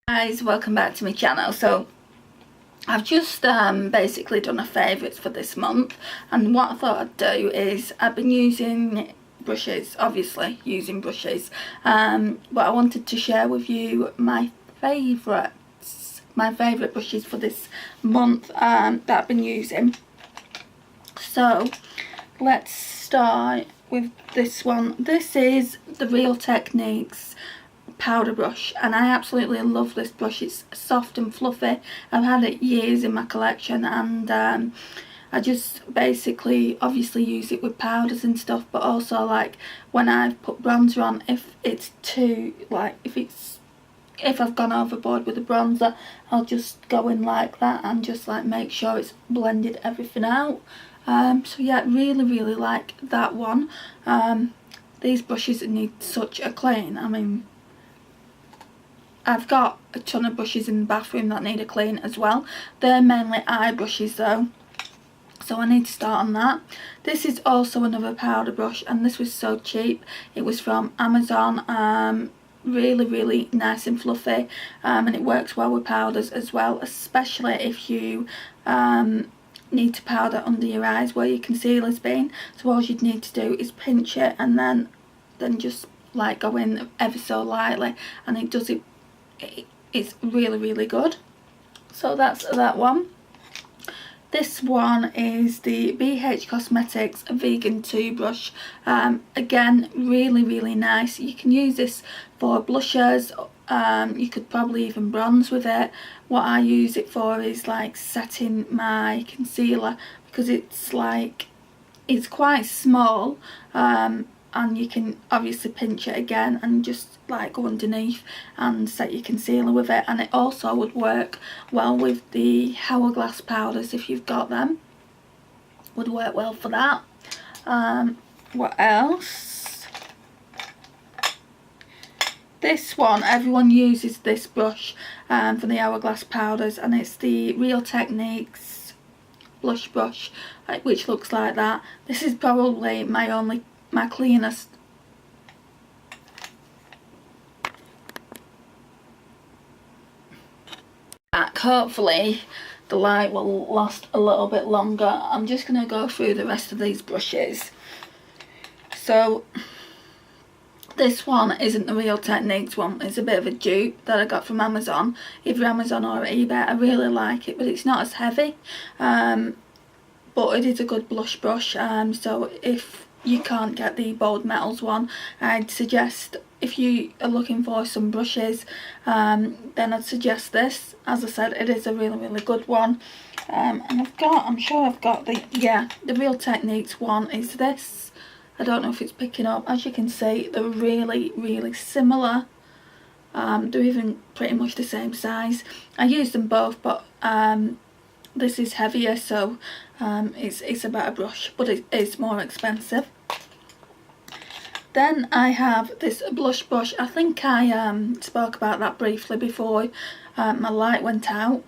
Guys, welcome back to my channel. So I've just basically done a favourites for this month, and what I thought I'd do is I've been using brushes, obviously using brushes, but I wanted to share with you my favourite brushes for this month that I've been using. So let's start with this one. This is the Real Techniques powder brush, and I absolutely love this brush. It's soft and fluffy. I've had it years in my collection, and I just basically obviously use it with powders and stuff, but also like when I've put bronzer on, if it's too like if I've gone overboard with the bronzer, I'll just go in like that and just like make sure it's blended everything out. So yeah, really like that one. These brushes need such a clean. I mean, I've got a ton of brushes in the bathroom that need a clean as well. They're mainly eye brushes though, so I need to start on that. This is also another powder brush, and this was so cheap. It was from Amazon. Really nice and fluffy, and it works well with powders as well, especially if you need to powder under your eyes where your concealer's been. So all you'd need to do is pinch it and then just like go in ever so lightly, and it does it. It's really good. So that's that one. This one is the BH Cosmetics Vegan Toothbrush. Again, really nice. You can use this for blushers. You could probably even bronze with it. What I use it for is like setting my concealer, because it's like, it's quite small, and you can obviously pinch it again and just like go underneath and set your concealer with it. And it also would work well with the Hourglass powders if you've got them. Would work well for that. What else? This one, everyone uses this brush for the Hourglass powders, and it's the Real Techniques blush brush, which looks like that. This is probably my cleanest. Hopefully the light will last a little bit longer. I'm just going to go through the rest of these brushes. So this one isn't the Real Techniques one. It's a bit of a dupe that I got from Amazon, either Amazon or eBay. I really like it, but it's not as heavy, but it is a good blush brush. So if you can't get the Bold Metals one, I'd suggest, if you are looking for some brushes, then I'd suggest this. As I said, it is a really good one. And I'm sure I've got the Real Techniques one is this. I don't know if it's picking up. As you can see, they're really similar. They're even pretty much the same size. I use them both, but this is heavier, so it's a better brush, but it is more expensive. Then I have this blush brush. I think I spoke about that briefly before my light went out.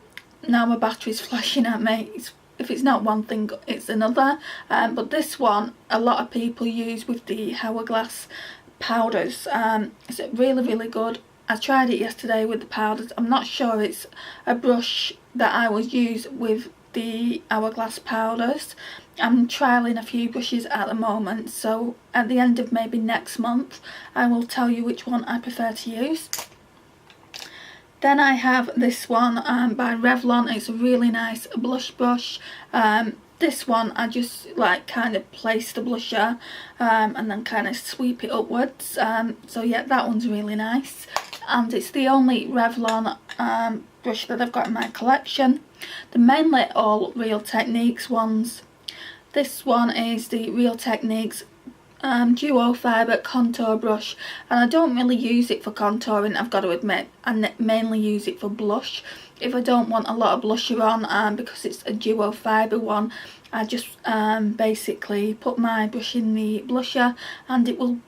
Now my battery's flashing at me. If it's not one thing, it's another. But this one, a lot of people use with the Hourglass powders. It's really good. I tried it yesterday with the powders. I'm not sure it's a brush that I will use with the Hourglass powders. I'm trialling a few brushes at the moment, so at the end of maybe next month I will tell you which one I prefer to use. Then I have this one by Revlon. It's a really nice blush brush. This one I just like kind of place the blusher and then kind of sweep it upwards. So yeah, that one's really nice, and it's the only Revlon brush that I've got in my collection. They're mainly all Real Techniques ones. This one is the Real Techniques Duo Fibre Contour Brush, and I don't really use it for contouring, I've got to admit. I mainly use it for blush. If I don't want a lot of blusher on, because it's a Duo Fibre one, I just basically put my brush in the blusher, and it will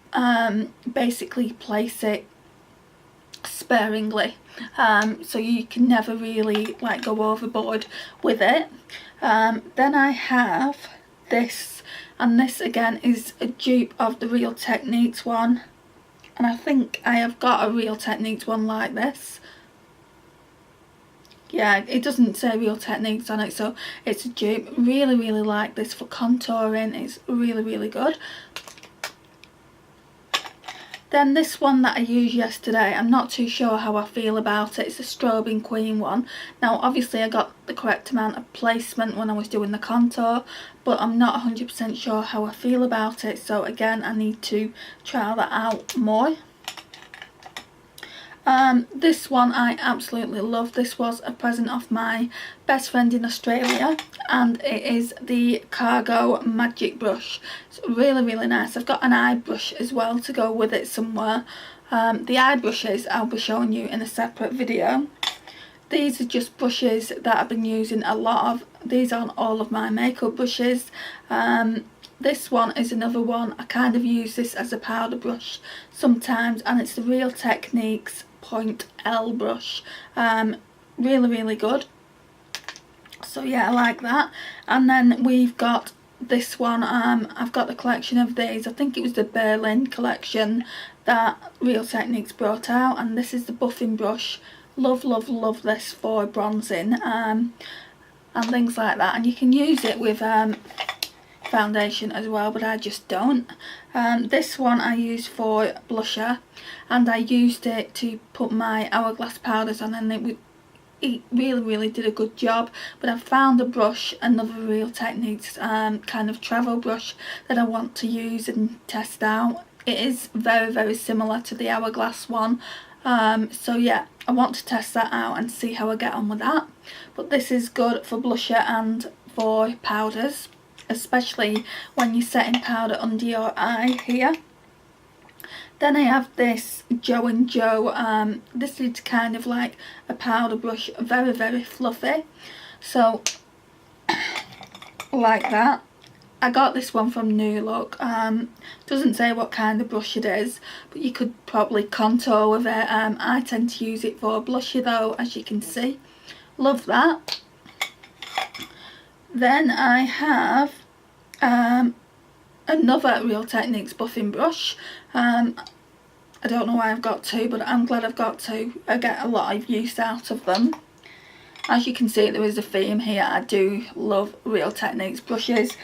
basically place it sparingly, so you can never really like go overboard with it. Then I have this, and this again is a dupe of the Real Techniques one, and I think I have got a Real Techniques one like this. yeah, it doesn't say Real Techniques on it, so it's a dupe. Really, really like this for contouring. It's really, really good. Then this one that I used yesterday, I'm not too sure how I feel about it. It's a Strobing Queen one. Now obviously I got the correct amount of placement when I was doing the contour, but I'm not 100% sure how I feel about it, so again I need to try that out more. This one I absolutely love. This was a present off my best friend in Australia, and it is the Cargo Magic Brush. It's really, really nice. I've got an eye brush as well to go with it somewhere. The eye brushes I'll be showing you in a separate video. These are just brushes that I've been using a lot of. These aren't all of my makeup brushes. This one is another one. I kind of use this as a powder brush sometimes, and it's the Real Techniques Point L brush. Really, really good. So yeah, I like that. And then we've got this one. I've got the collection of these. I think it was the Berlin collection that Real Techniques brought out, and this is the buffing brush. Love, love, love this for bronzing and things like that. And you can use it with foundation as well, but I just don't. This one I use for blusher, and I used it to put my Hourglass powders on, and it really, really did a good job. But I've found a brush, another Real Techniques kind of travel brush that I want to use and test out. It is very, very similar to the Hourglass one, so yeah, I want to test that out and see how I get on with that. But this is good for blusher and for powders, especially when you're setting powder under your eye here. Then I have this Joe & Joe. This is kind of like a powder brush, very, very fluffy. So, like that. I got this one from New Look. Doesn't say what kind of brush it is, but you could probably contour with it. I tend to use it for blusher though, as you can see. Love that. Then I have another Real Techniques buffing brush. I don't know why I've got two, but I'm glad I've got two. I get a lot of use out of them. As you can see, there is a theme here. I do love Real Techniques brushes.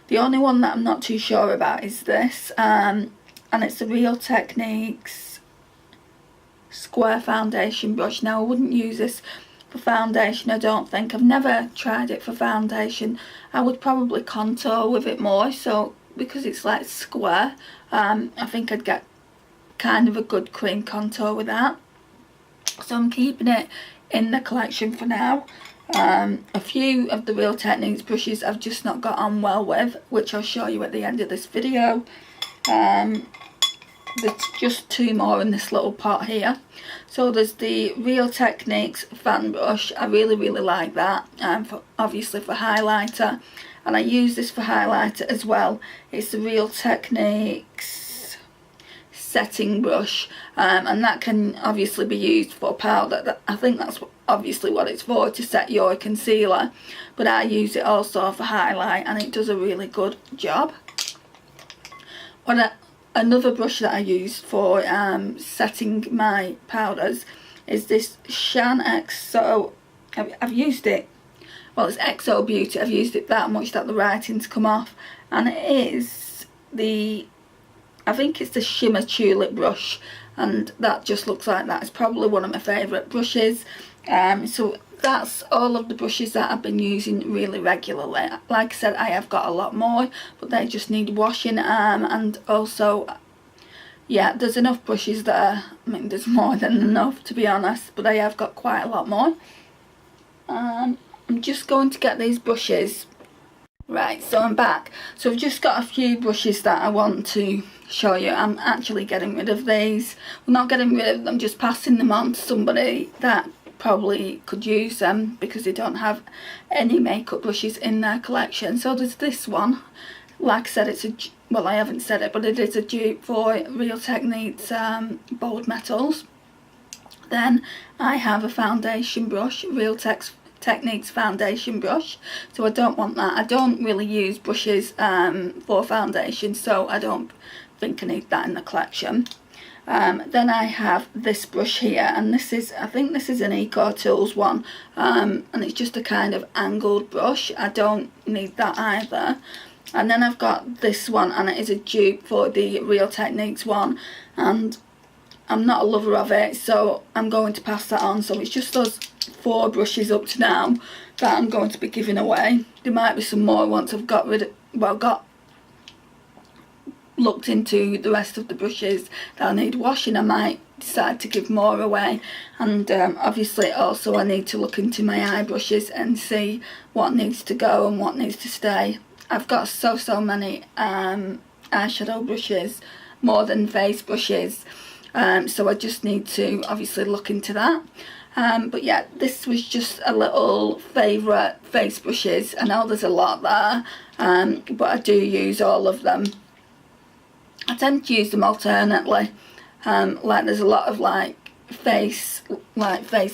The only one that I'm not too sure about is this, and it's the Real Techniques Square Foundation brush. Now I wouldn't use this for foundation, I don't think. I've never tried it for foundation. I would probably contour with it more, so because it's like square, I think I'd get kind of a good cream contour with that. So I'm keeping it in the collection for now. A few of the Real Techniques brushes I've just not got on well with, which I'll show you at the end of this video. There's just two more in this little pot here. So there's the Real Techniques fan brush. I really, really like that, obviously for highlighter, and I use this for highlighter as well. It's the Real Techniques setting brush, and that can obviously be used for powder. I think that's obviously what it's for, to set your concealer, but I use it also for highlight, and it does a really good job. Another brush that I use for setting my powders is this Shan XO. I've used it, well, it's XO Beauty. I've used it that much that the writing's come off, and it is the, I think it's the Shimmer Tulip brush, and that just looks like that. It's probably one of my favourite brushes. So that's all of the brushes that I've been using really regularly. Like I said, I have got a lot more, but they just need washing, and also, yeah, there's enough brushes there. I mean, there's more than enough, to be honest, but I have got quite a lot more. I'm just going to get these brushes. Right, so I'm back. So I've just got a few brushes that I want to show you. I'm actually getting rid of these. Well, not getting rid of them, just passing them on to somebody that probably could use them, because they don't have any makeup brushes in their collection. So there's this one. Like I said, it's a, well, I haven't said it, but it is a dupe for Real Techniques Bold Metals. Then I have a foundation brush, Real Techniques foundation brush, so I don't want that. I don't really use brushes for foundation, so I don't think I need that in the collection. Then I have this brush here, and this is, I think this is an Eco Tools one, and it's just a kind of angled brush. I don't need that either. And then I've got this one, and it is a dupe for the Real Techniques one, and I'm not a lover of it, so I'm going to pass that on. So it's just those 4 brushes up to now that I'm going to be giving away. There might be some more once I've looked into the rest of the brushes that I need washing. I might decide to give more away, and obviously also I need to look into my eye brushes and see what needs to go and what needs to stay. I've got so many eyeshadow brushes, more than face brushes, so I just need to obviously look into that. But yeah, this was just a little favourite face brushes. I know there's a lot there, but I do use all of them. I tend to use them alternately. Like there's a lot of face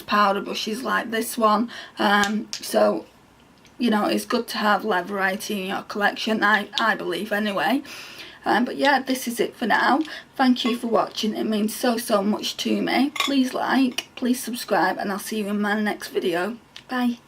powder brushes like this one. So you know, it's good to have variety in your collection, I believe anyway. But yeah, this is it for now. Thank you for watching. It means so much to me. Please like, please subscribe, and I'll see you in my next video. Bye.